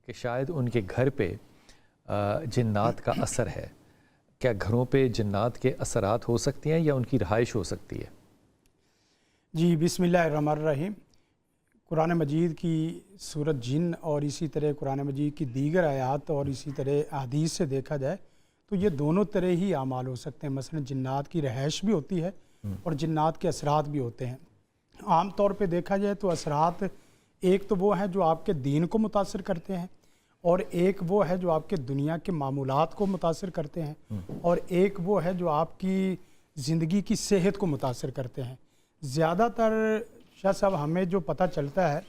کہ شاید ان کے گھر پہ جنات کا اثر ہے. کیا گھروں پہ جنات کے اثرات ہو سکتی ہیں یا ان کی رہائش ہو سکتی ہے؟ جی بسم اللہ الرحمن الرحیم. قرآن مجید کی سورۃ جن اور اسی طرح قرآن مجید کی دیگر آیات اور اسی طرح احادیث سے دیکھا جائے تو یہ دونوں طرح ہی اعمال ہو سکتے ہیں. مثلا جنات کی رہائش بھی ہوتی ہے اور جنات کے اثرات بھی ہوتے ہیں. عام طور پہ دیکھا جائے تو اثرات ایک تو وہ ہیں جو آپ کے دین کو متاثر کرتے ہیں، اور ایک وہ ہے جو آپ کے دنیا کے معمولات کو متاثر کرتے ہیں، اور ایک وہ ہے جو آپ کی زندگی کی صحت کو متاثر کرتے ہیں. زیادہ تر شاہ صاحب ہمیں جو پتہ چلتا ہے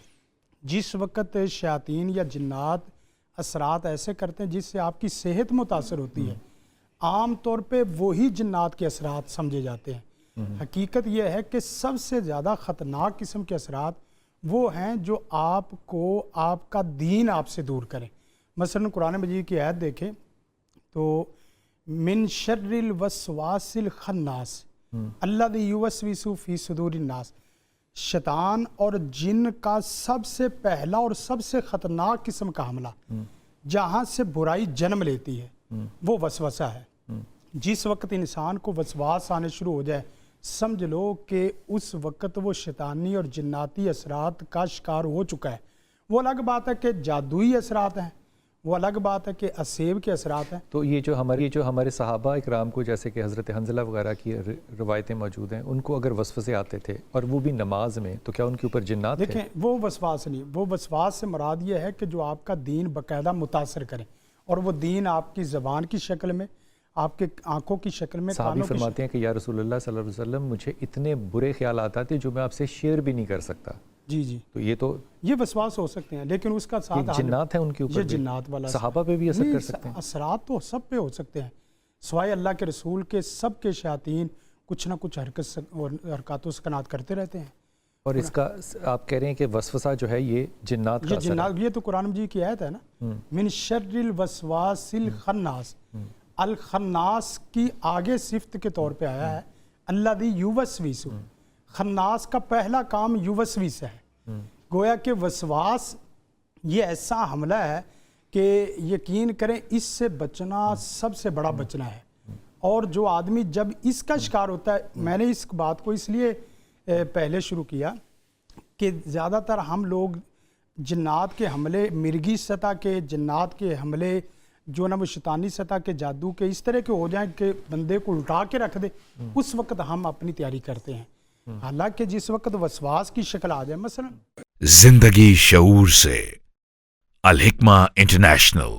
جس وقت شیاطین یا جنات اثرات ایسے کرتے ہیں جس سے آپ کی صحت متاثر ہوتی ہے، عام طور پہ وہی جنات کے اثرات سمجھے جاتے ہیں. حقیقت یہ ہے کہ سب سے زیادہ خطرناک قسم کے اثرات وہ ہیں جو آپ کو آپ کا دین آپ سے دور کریں. مثلا قرآن مجید کی آیت دیکھیں تو من شر الوسواس الخناس الذی یوسوس فی صدور الناس، شیطان اور جن کا سب سے پہلا اور سب سے خطرناک قسم کا حملہ جہاں سے برائی جنم لیتی ہے وہ وسوسہ ہے. جس وقت انسان کو وسواس آنے شروع ہو جائے سمجھ لو کہ اس وقت وہ شیطانی اور جناتی اثرات کا شکار ہو چکا ہے. وہ الگ بات ہے کہ جادوئی اثرات ہیں، وہ الگ بات ہے کہ اسیب کے اثرات ہیں. تو یہ جو ہمارے صحابہ اکرام کو جیسے کہ حضرت حنظلہ وغیرہ کی روایتیں موجود ہیں، ان کو اگر وسوسے آتے تھے اور وہ بھی نماز میں، تو کیا ان کے اوپر جنات تھے؟ دیکھیں وہ وسواس نہیں، وہ وسواس سے مراد یہ ہے کہ جو آپ کا دین باقاعدہ متاثر کریں، اور وہ دین آپ کی زبان کی شکل میں، آپ کے آنکھوں کی شکل میں، صحابی فرماتے ہیں کہ یا رسول اللہ صلی اللہ علیہ وسلم مجھے اتنے برے خیالات آتے جو میں آپ سے شیئر بھی نہیں کر سکتا. جی تو یہ وسواس ہو سکتے ہیں، لیکن اس کا ساتھ جنات ہیں ان کے اوپر، یہ جنات والا صحابہ پہ بھی اثر کر سکتے ہیں. اثرات تو سب پہ ہو سکتے ہیں، سوائے اللہ کے رسول کے سب کے شیاطین کچھ نہ کچھ حرکات و سکنات کرتے رہتے ہیں. اور اس کا آپ کہہ رہے ہیں کہ وسوسہ جو ہے یہ جنات کا اثر ہے. یہ تو قرآن مجید کی آیت ہے نا، من شر الوسواس الخناس. الخناس کی آگے صفت کے طور پہ آیا ہے الذی یوسوس. خناس کا پہلا کام یوسوس ہے. گویا کہ وسواس یہ ایسا حملہ ہے کہ یقین کریں اس سے بچنا سب سے بڑا بچنا ہے. اور جو آدمی جب اس کا شکار ہوتا ہے، میں نے اس بات کو اس لیے پہلے شروع کیا کہ زیادہ تر ہم لوگ جنات کے حملے، مرگی سطح کے جنات کے حملے جو نہ وہ شیطانی سطح کے جادو کے اس طرح کے ہو جائیں کہ بندے کو الٹا کے رکھ دے، اس وقت ہم اپنی تیاری کرتے ہیں. حالانکہ جس وقت وسواس کی شکل آ جائے، مثلا زندگی شعور سے، الحکمہ انٹرنیشنل.